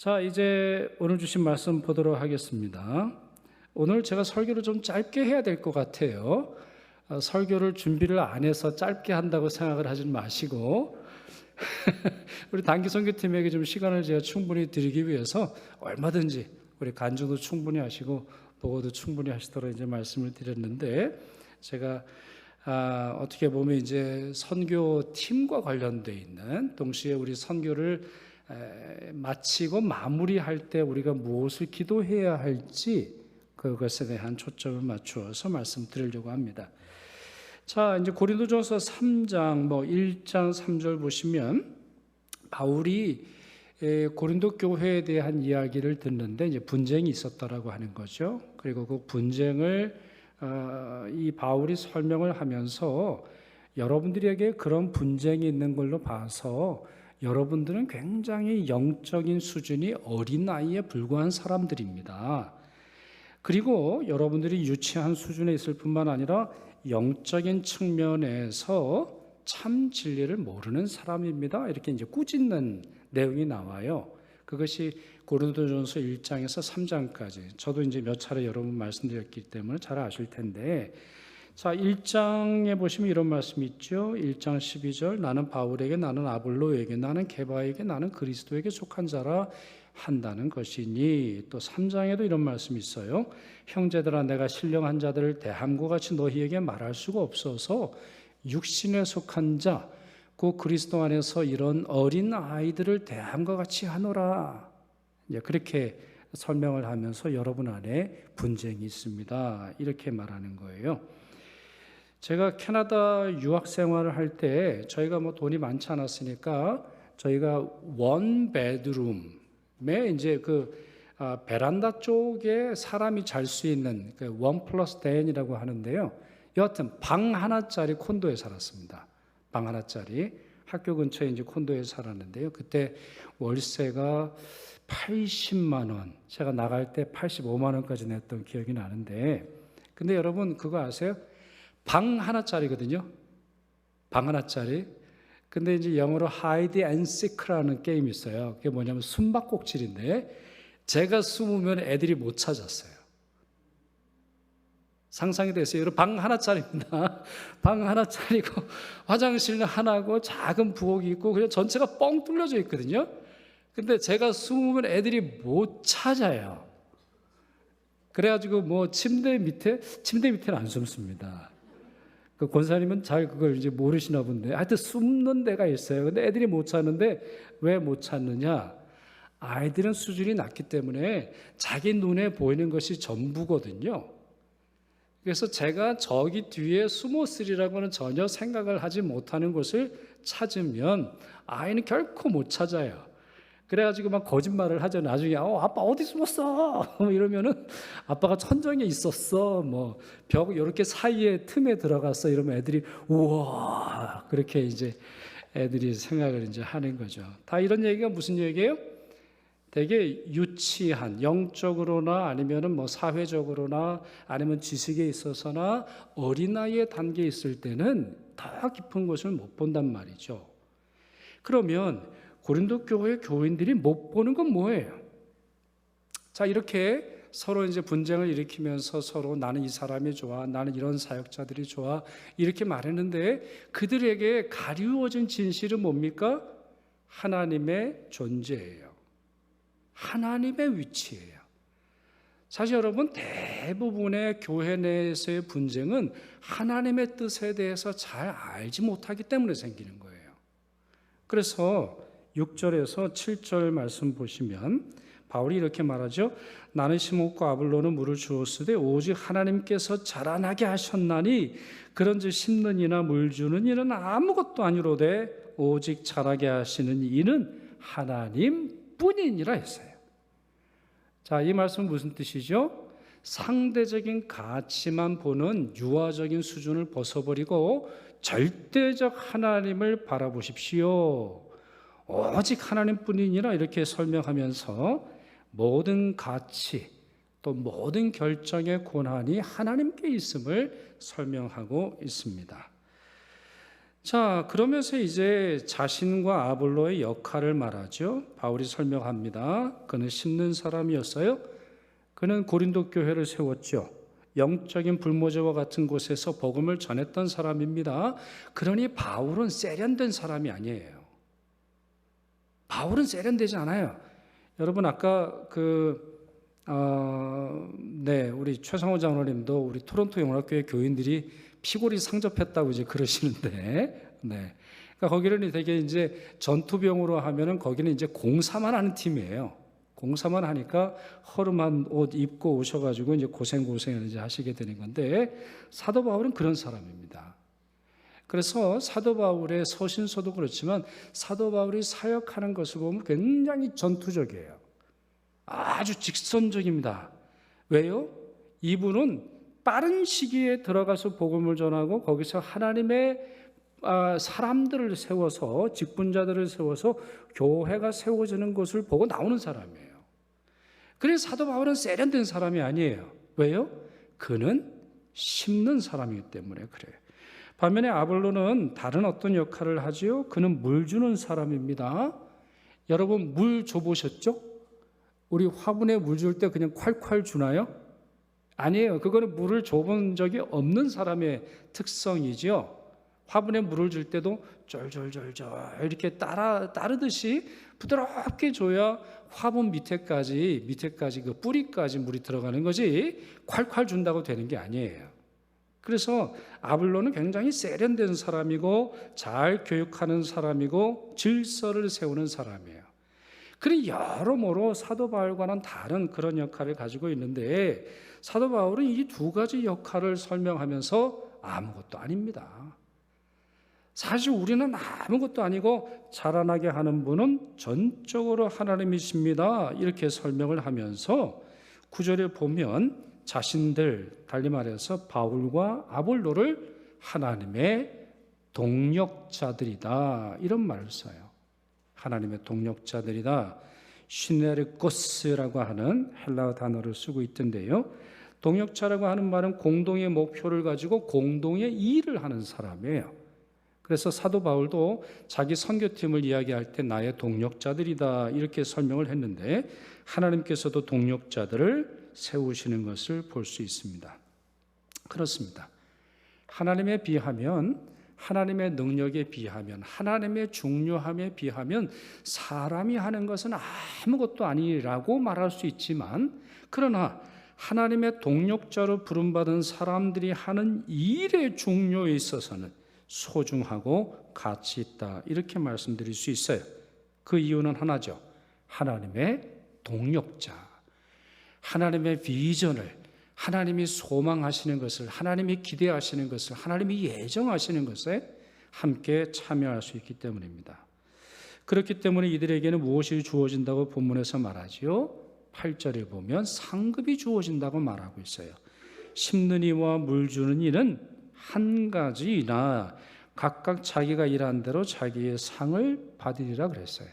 자, 이제 오늘 주신 말씀 보도록 하겠습니다. 오늘 제가 설교를 좀 짧게 해야 될 것 같아요. 설교를 준비를 안 해서 짧게 한다고 생각을 하지 마시고 우리 단기 선교팀에게 좀 시간을 제가 충분히 드리기 위해서 얼마든지 우리 간증도 충분히 하시고 보고도 충분히 하시도록 이제 말씀을 드렸는데, 제가 어떻게 보면 이제 선교팀과 관련되어 있는, 동시에 우리 선교를 마치고 마무리할 때 우리가 무엇을 기도해야 할지 그것에 대한 초점을 맞추어서 말씀드리려고 합니다. 자, 이제 고린도전서 3장 1장 3절 보시면 바울이 고린도 교회에 대한 이야기를 듣는데 이제 분쟁이 있었다라고 하는 거죠. 그리고 그 분쟁을 이 바울이 설명을 하면서 여러분들에게 그런 분쟁이 있는 걸로 봐서 여러분들은 굉장히 영적인 수준이 어린아이에 불과한 사람들입니다. 그리고 여러분들이 유치한 수준에 있을 뿐만 아니라 영적인 측면에서 참 진리를 모르는 사람입니다. 이렇게 이제 꾸짖는 내용이 나와요. 그것이 고린도전서 1장에서 3장까지, 저도 이제 몇 차례 여러 번 말씀드렸기 때문에 잘 아실 텐데, 자, 1장에 보시면 이런 말씀이 있죠. 1장 12절, 나는 바울에게, 나는 아볼로에게, 나는 게바에게, 나는 그리스도에게 속한 자라 한다는 것이니. 또 3장에도 이런 말씀이 있어요. 형제들아, 내가 신령한 자들을 대함과 같이 너희에게 말할 수가 없어서 육신에 속한 자, 그 그리스도 안에서 이런 어린 아이들을 대함과 같이 하노라. 그렇게 설명을 하면서 여러분 안에 분쟁이 있습니다, 이렇게 말하는 거예요. 제가 캐나다 유학 생활을 할 때 저희가 돈이 많지 않았으니까 저희가 원 베드룸에 이제 베란다 쪽에 사람이 잘 수 있는 원 플러스 댄이라고 하는데요. 여하튼 방 하나짜리 콘도에 살았습니다. 방 하나짜리 학교 근처에 이제 콘도에 살았는데요. 그때 월세가 80만 원, 제가 나갈 때 85만 원까지 냈던 기억이 나는데, 근데 여러분 그거 아세요? 방 하나짜리거든요. 방 하나짜리. 근데 이제 영어로 hide and seek라는 게임이 있어요. 그게 뭐냐면 숨바꼭질인데, 제가 숨으면 애들이 못 찾았어요. 상상이 됐어요. 여러분, 방 하나짜리입니다. 방 하나짜리고 화장실 하나고 작은 부엌이 있고 그냥 전체가 뻥 뚫려져 있거든요. 근데 제가 숨으면 애들이 못 찾아요. 그래가지고 침대 밑에는 안 숨습니다. 그 권사님은 잘 그걸 이제 모르시나 본데, 하여튼 숨는 데가 있어요. 근데 애들이 못 찾는데, 왜 못 찾느냐? 아이들은 수준이 낮기 때문에 자기 눈에 보이는 것이 전부거든요. 그래서 제가 저기 뒤에 숨었으리라고는 전혀 생각을 하지 못하는 곳을 찾으면 아이는 결코 못 찾아요. 그래가지고 막 거짓말을 하죠. 나중에 아빠 어디 숨었어? 이러면은 아빠가 천정에 있었어. 벽 이렇게 사이에 틈에 들어갔어. 이러면 애들이 우와, 그렇게 이제 애들이 생각을 이제 하는 거죠. 다 이런 얘기가 무슨 얘기예요? 되게 유치한, 영적으로나 아니면은 사회적으로나 아니면 지식에 있어서나 어린아이의 단계에 있을 때는 더 깊은 것을 못 본단 말이죠. 그러면 고린도 교회 교인들이 못 보는 건 뭐예요? 자, 이렇게 서로 이제 분쟁을 일으키면서 서로 나는 이 사람이 좋아, 나는 이런 사역자들이 좋아, 이렇게 말했는데 그들에게 가리워진 진실은 뭡니까? 하나님의 존재예요. 하나님의 위치예요. 사실 여러분, 대부분의 교회 내에서의 분쟁은 하나님의 뜻에 대해서 잘 알지 못하기 때문에 생기는 거예요. 그래서 6절에서 7절 말씀 보시면 바울이 이렇게 말하죠. 나는 심었고 아볼로는 물을 주었으되 오직 하나님께서 자라나게 하셨나니 그런즉 심는 이나 물 주는 이는 아무것도 아니로되 오직 자라게 하시는 이는 하나님뿐이니라 했어요. 자, 이 말씀은 무슨 뜻이죠? 상대적인 가치만 보는 유아적인 수준을 벗어버리고 절대적 하나님을 바라보십시오. 오직 하나님뿐이니라, 이렇게 설명하면서 모든 가치 또 모든 결정의 권한이 하나님께 있음을 설명하고 있습니다. 자, 그러면서 이제 자신과 아볼로의 역할을 말하죠. 바울이 설명합니다. 그는 심는 사람이었어요. 그는 고린도 교회를 세웠죠. 영적인 불모저와 같은 곳에서 복음을 전했던 사람입니다. 그러니 바울은 세련된 사람이 아니에요. 바울은 세련되지 않아요. 여러분 아까 우리 최상호 장로님도 우리 토론토 영락교회 교인들이 피골이 상접했다고 이제 그러시는데, 네. 그러니까 거기는 되게 이제 전투병으로 하면은 거기는 이제 공사만 하는 팀이에요. 공사만 하니까 허름한 옷 입고 오셔가지고 이제 고생을 이제 하시게 되는 건데, 사도 바울은 그런 사람입니다. 그래서 사도 바울의 서신서도 그렇지만 사도 바울이 사역하는 것을 보면 굉장히 전투적이에요. 아주 직선적입니다. 왜요? 이분은 빠른 시기에 들어가서 복음을 전하고 거기서 하나님의 사람들을 세워서 직분자들을 세워서 교회가 세워지는 것을 보고 나오는 사람이에요. 그래서 사도 바울은 세련된 사람이 아니에요. 왜요? 그는 심는 사람이기 때문에 그래요. 반면에 아볼로는 다른 어떤 역할을 하지요. 그는 물 주는 사람입니다. 여러분 물 줘보셨죠? 우리 화분에 물 줄 때 그냥 콸콸 주나요? 아니에요. 그거는 물을 줘본 적이 없는 사람의 특성이죠. 화분에 물을 줄 때도 쫄쫄쫄쫄 이렇게 따르듯이 부드럽게 줘야 화분 밑에까지 그 뿌리까지 물이 들어가는 거지 콸콸 준다고 되는 게 아니에요. 그래서 아볼로는 굉장히 세련된 사람이고 잘 교육하는 사람이고 질서를 세우는 사람이에요. 그런 여러모로 사도 바울과는 다른 그런 역할을 가지고 있는데 사도 바울은 이 두 가지 역할을 설명하면서 아무것도 아닙니다. 사실 우리는 아무것도 아니고 자라나게 하는 분은 전적으로 하나님이십니다. 이렇게 설명을 하면서 9절에 보면 자신들, 달리 말해서 바울과 아볼로를 하나님의 동력자들이다 이런 말을 써요. 하나님의 동력자들이다. 시네르코스라고 하는 헬라어 단어를 쓰고 있던데요. 동력자라고 하는 말은 공동의 목표를 가지고 공동의 일을 하는 사람이에요. 그래서 사도 바울도 자기 선교팀을 이야기할 때 나의 동력자들이다 이렇게 설명을 했는데 하나님께서도 동력자들을 세우시는 것을 볼 수 있습니다. 그렇습니다. 하나님에 비하면 하나님의 능력에 비하면 하나님의 중요함에 비하면 사람이 하는 것은 아무것도 아니라고 말할 수 있지만 그러나 하나님의 동력자로 부름받은 사람들이 하는 일의 중요에 있어서는 소중하고 가치 있다 이렇게 말씀드릴 수 있어요. 그 이유는 하나죠. 하나님의 동력자, 하나님의 비전을 하나님이 소망하시는 것을 하나님이 기대하시는 것을 하나님이 예정하시는 것에 함께 참여할 수 있기 때문입니다. 그렇기 때문에 이들에게는 무엇이 주어진다고 본문에서 말하지요? 8절에 보면 상급이 주어진다고 말하고 있어요. 심는 이와 물 주는 이는 한 가지이나 각각 자기가 일한 대로 자기의 상을 받으리라 그랬어요.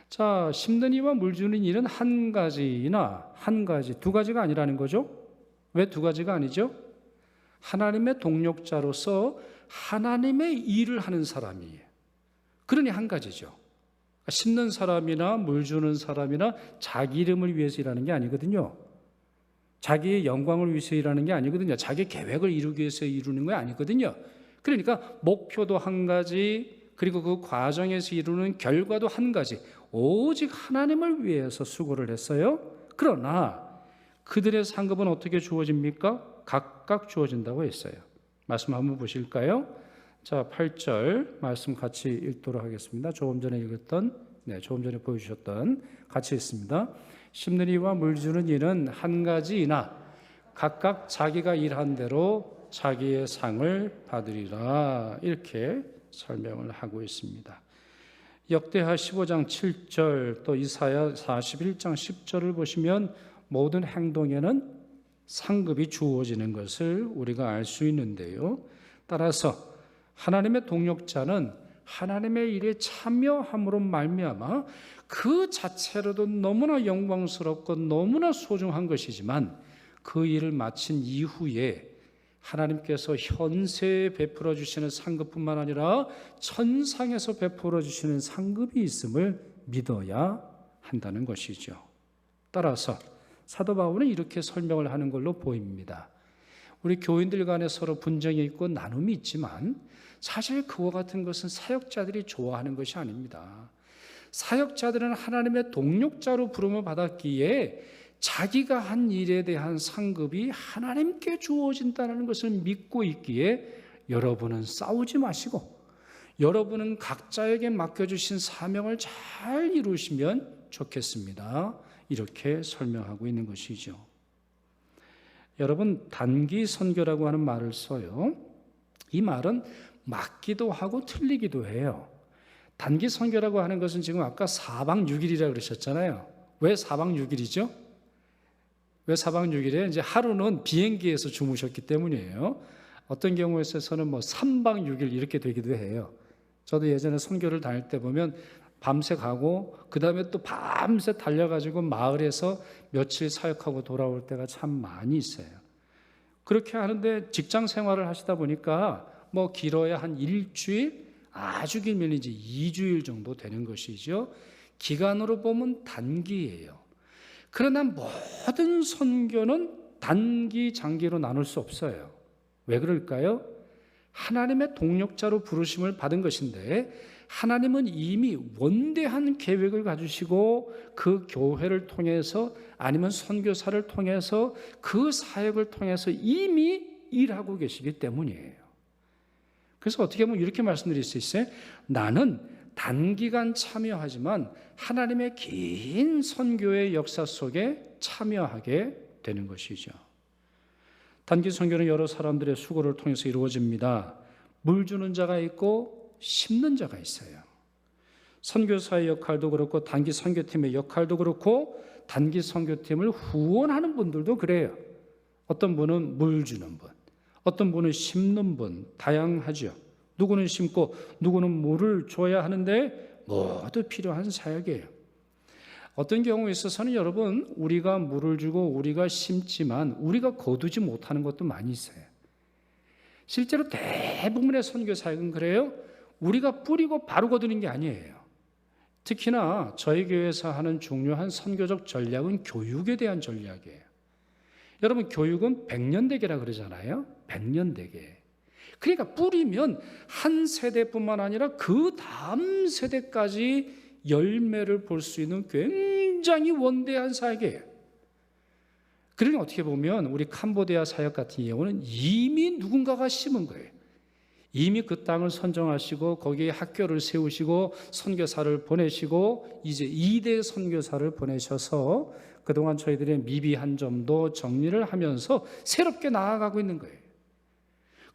자, 심는 이와 물 주는 일은 한 가지이나 한 가지, 두 가지가 아니라는 거죠. 왜 두 가지가 아니죠? 하나님의 동력자로서 하나님의 일을 하는 사람이에요. 그러니 한 가지죠. 심는 사람이나 물 주는 사람이나 자기 이름을 위해서 일하는 게 아니거든요. 자기의 영광을 위해서 일하는 게 아니거든요. 자기 계획을 이루기 위해서 이루는 게 아니거든요. 그러니까 목표도 한 가지, 그리고 그 과정에서 이루는 결과도 한 가지, 오직 하나님을 위해서 수고를 했어요. 그러나 그들의 상급은 어떻게 주어집니까? 각각 주어진다고 했어요. 말씀 한번 보실까요? 자, 8절 말씀 같이 읽도록 하겠습니다. 조금 전에 보여주셨던 같이 읽습니다. 심는 이와 물 주는 이는 한 가지이나 각각 자기가 일한 대로 자기의 상을 받으리라 이렇게 설명을 하고 있습니다. 역대하 15장 7절 또 이사야 41장 10절을 보시면 모든 행동에는 상급이 주어지는 것을 우리가 알 수 있는데요. 따라서 하나님의 동력자는 하나님의 일에 참여함으로 말미암아 그 자체로도 너무나 영광스럽고 너무나 소중한 것이지만 그 일을 마친 이후에 하나님께서 현세에 베풀어 주시는 상급뿐만 아니라 천상에서 베풀어 주시는 상급이 있음을 믿어야 한다는 것이죠. 따라서 사도 바울은 이렇게 설명을 하는 걸로 보입니다. 우리 교인들 간에 서로 분쟁이 있고 나눔이 있지만 사실 그와 같은 것은 사역자들이 좋아하는 것이 아닙니다. 사역자들은 하나님의 동력자로 부름을 받았기에 자기가 한 일에 대한 상급이 하나님께 주어진다는 것을 믿고 있기에 여러분은 싸우지 마시고 여러분은 각자에게 맡겨주신 사명을 잘 이루시면 좋겠습니다. 이렇게 설명하고 있는 것이죠. 여러분, 단기 선교라고 하는 말을 써요. 이 말은 맞기도 하고 틀리기도 해요. 단기 선교라고 하는 것은 지금 아까 4박 6일이라고 그러셨잖아요. 왜 4박 6일이죠? 왜 4박 6일에 이제 하루는 비행기에서 주무셨기 때문이에요. 어떤 경우에 있어서는 3박 6일 이렇게 되기도 해요. 저도 예전에 선교를 다닐 때 보면 밤새 가고 그 다음에 또 밤새 달려가지고 마을에서 며칠 사역하고 돌아올 때가 참 많이 있어요. 그렇게 하는데 직장 생활을 하시다 보니까 길어야 한 일주일, 아주 길면 이제 2주일 정도 되는 것이죠. 기간으로 보면 단기예요. 그러나 모든 선교는 단기, 장기로 나눌 수 없어요. 왜 그럴까요? 하나님의 동력자로 부르심을 받은 것인데 하나님은 이미 원대한 계획을 가지시고 그 교회를 통해서 아니면 선교사를 통해서 그 사역을 통해서 이미 일하고 계시기 때문이에요. 그래서 어떻게 보면 이렇게 말씀드릴 수 있어요. 나는 단기간 참여하지만 하나님의 긴 선교의 역사 속에 참여하게 되는 것이죠. 단기 선교는 여러 사람들의 수고를 통해서 이루어집니다. 물 주는 자가 있고 심는 자가 있어요. 선교사의 역할도 그렇고 단기 선교팀의 역할도 그렇고 단기 선교팀을 후원하는 분들도 그래요. 어떤 분은 물 주는 분, 어떤 분은 심는 분, 다양하죠. 누구는 심고 누구는 물을 줘야 하는데 모두 필요한 사역이에요. 어떤 경우에 있어서는 여러분, 우리가 물을 주고 우리가 심지만 우리가 거두지 못하는 것도 많이 있어요. 실제로 대부분의 선교 사역은 그래요. 우리가 뿌리고 바로 거두는 게 아니에요. 특히나 저희 교회에서 하는 중요한 선교적 전략은 교육에 대한 전략이에요. 여러분, 교육은 백년대계라 그러잖아요. 백년대계. 그러니까 뿌리면 한 세대뿐만 아니라 그 다음 세대까지 열매를 볼 수 있는 굉장히 원대한 사역이에요. 그러니 어떻게 보면 우리 캄보디아 사역 같은 경우는 이미 누군가가 심은 거예요. 이미 그 땅을 선정하시고 거기에 학교를 세우시고 선교사를 보내시고 이제 2대 선교사를 보내셔서 그동안 저희들의 미비한 점도 정리를 하면서 새롭게 나아가고 있는 거예요.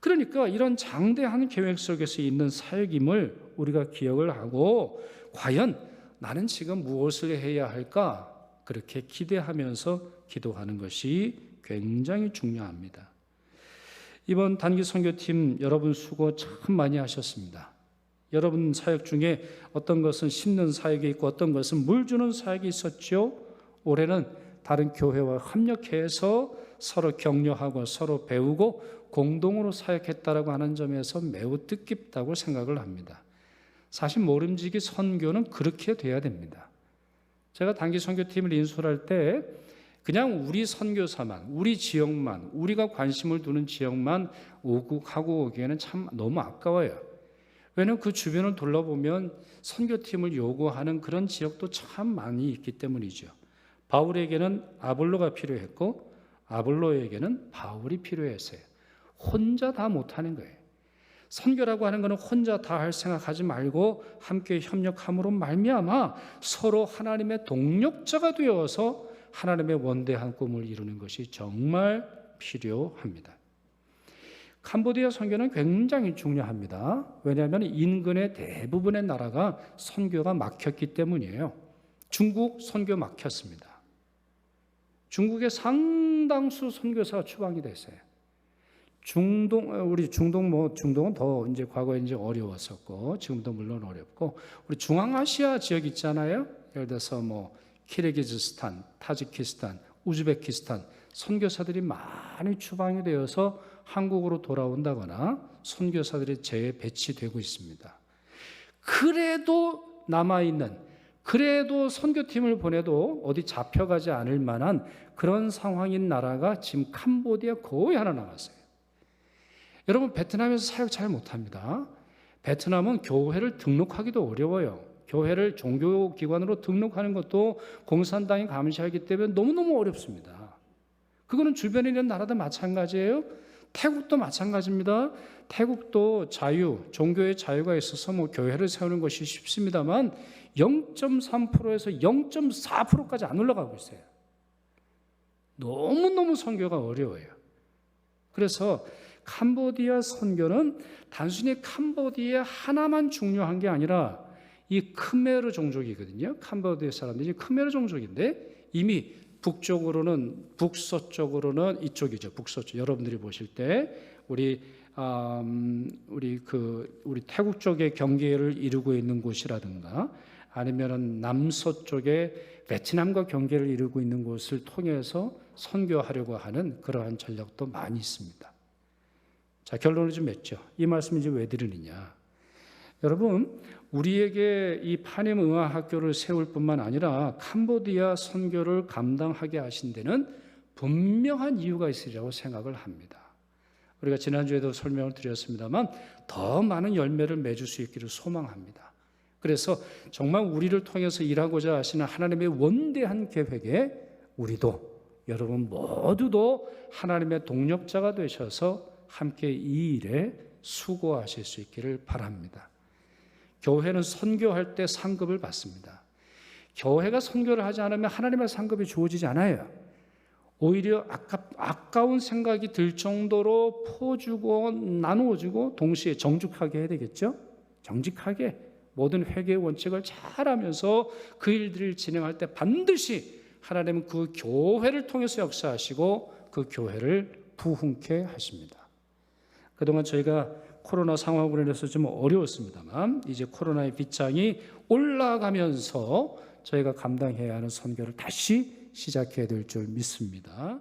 그러니까 이런 장대한 계획 속에서 있는 사역임을 우리가 기억을 하고 과연 나는 지금 무엇을 해야 할까? 그렇게 기대하면서 기도하는 것이 굉장히 중요합니다. 이번 단기 선교팀 여러분 수고 참 많이 하셨습니다. 여러분 사역 중에 어떤 것은 심는 사역이 있고 어떤 것은 물 주는 사역이 있었죠. 올해는 다른 교회와 협력해서 서로 격려하고 서로 배우고 공동으로 사역했다라고 하는 점에서 매우 뜻깊다고 생각을 합니다. 사실 모름지기 선교는 그렇게 돼야 됩니다. 제가 단기 선교팀을 인솔할 때 그냥 우리 선교사만, 우리 지역만, 우리가 관심을 두는 지역만 오국하고 오기에는 참 너무 아까워요. 왜냐하면 그 주변을 둘러보면 선교팀을 요구하는 그런 지역도 참 많이 있기 때문이죠. 바울에게는 아볼로가 필요했고 아볼로에게는 바울이 필요했어요. 혼자 다 못하는 거예요. 선교라고 하는 것은 혼자 다 할 생각하지 말고 함께 협력함으로 말미암아 서로 하나님의 동력자가 되어서 하나님의 원대한 꿈을 이루는 것이 정말 필요합니다. 캄보디아 선교는 굉장히 중요합니다. 왜냐하면 인근의 대부분의 나라가 선교가 막혔기 때문이에요. 중국 선교 막혔습니다. 중국의 상당수 선교사가 추방이 됐어요. 중동은 더 이제 과거에 이제 어려웠었고 지금도 물론 어렵고 우리 중앙아시아 지역 있잖아요. 예를 들어서 키르기즈스탄, 타지키스탄, 우즈베키스탄 선교사들이 많이 추방이 되어서 한국으로 돌아온다거나 선교사들이 재배치되고 있습니다. 그래도 남아있는, 그래도 선교팀을 보내도 어디 잡혀가지 않을 만한 그런 상황인 나라가 지금 캄보디아 거의 하나 남았어요. 여러분, 베트남에서 사역 잘 못합니다. 베트남은 교회를 등록하기도 어려워요. 교회를 종교기관으로 등록하는 것도 공산당이 감시하기 때문에 너무너무 어렵습니다. 그거는 주변에 있는 나라도 마찬가지예요. 태국도 마찬가지입니다. 태국도 종교의 자유가 있어서 교회를 세우는 것이 쉽습니다만 0.3%에서 0.4%까지 안 올라가고 있어요. 너무너무 선교가 어려워요. 그래서 캄보디아 선교는 단순히 캄보디아 하나만 중요한 게 아니라 이 크메르 종족이거든요. 캄보디아 사람들이 크메르 종족인데 이미 북서쪽으로는 이쪽이죠. 북서쪽. 여러분들이 보실 때 우리 태국 쪽의 경계를 이루고 있는 곳이라든가 아니면은 남서쪽에 베트남과 경계를 이루고 있는 곳을 통해서 선교하려고 하는 그러한 전략도 많이 있습니다. 자, 결론을 좀 맺죠. 이 말씀을 이제 왜 드리느냐? 여러분, 우리에게 이 파님 응아학교를 세울 뿐만 아니라 캄보디아 선교를 감당하게 하신 데는 분명한 이유가 있으리라고 생각을 합니다. 우리가 지난주에도 설명을 드렸습니다만 더 많은 열매를 맺을 수 있기를 소망합니다. 그래서 정말 우리를 통해서 일하고자 하시는 하나님의 원대한 계획에 우리도, 여러분 모두도 하나님의 동력자가 되셔서 함께 이 일에 수고하실 수 있기를 바랍니다. 교회는 선교할 때 상급을 받습니다. 교회가 선교를 하지 않으면 하나님의 상급이 주어지지 않아요. 오히려 아까운 생각이 들 정도로 퍼주고 나누어주고 동시에 정직하게 해야 되겠죠? 정직하게 모든 회개의 원칙을 잘 하면서 그 일들을 진행할 때 반드시 하나님은 그 교회를 통해서 역사하시고 그 교회를 부흥케 하십니다. 그동안 저희가 코로나 상황으로 인해서 좀 어려웠습니다만 이제 코로나의 빗장이 올라가면서 저희가 감당해야 하는 선교를 다시 시작해야 될 줄 믿습니다.